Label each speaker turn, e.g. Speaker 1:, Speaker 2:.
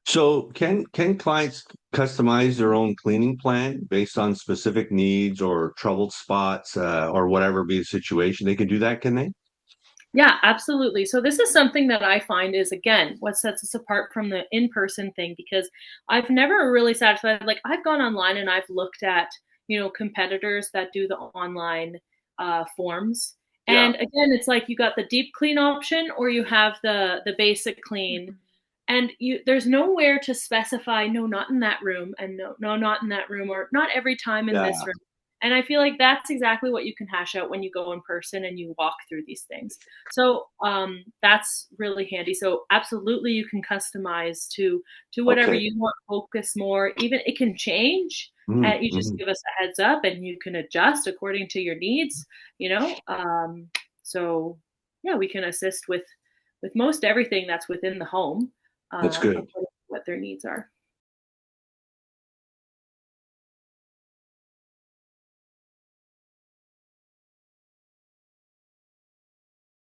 Speaker 1: So can clients customize their own cleaning plan based on specific needs or troubled spots or whatever be the situation? They can do that, can they?
Speaker 2: Yeah, absolutely. So this is something that I find is again what sets us apart from the in-person thing because I've never really satisfied like I've gone online and I've looked at, competitors that do the online forms.
Speaker 1: Yeah.
Speaker 2: And again, it's like you got the deep clean option or you have the basic clean. And there's nowhere to specify no, not in that room and no, not in that room or not every time in this
Speaker 1: Yeah.
Speaker 2: room. And I feel like that's exactly what you can hash out when you go in person and you walk through these things. So that's really handy. So absolutely, you can customize to whatever
Speaker 1: Okay.
Speaker 2: you want. Focus more. Even it can change. And you just
Speaker 1: Mm-hmm.
Speaker 2: give us a heads up, and you can adjust according to your needs. You know. So yeah, we can assist with most everything that's within the home,
Speaker 1: That's good.
Speaker 2: according to what their needs are.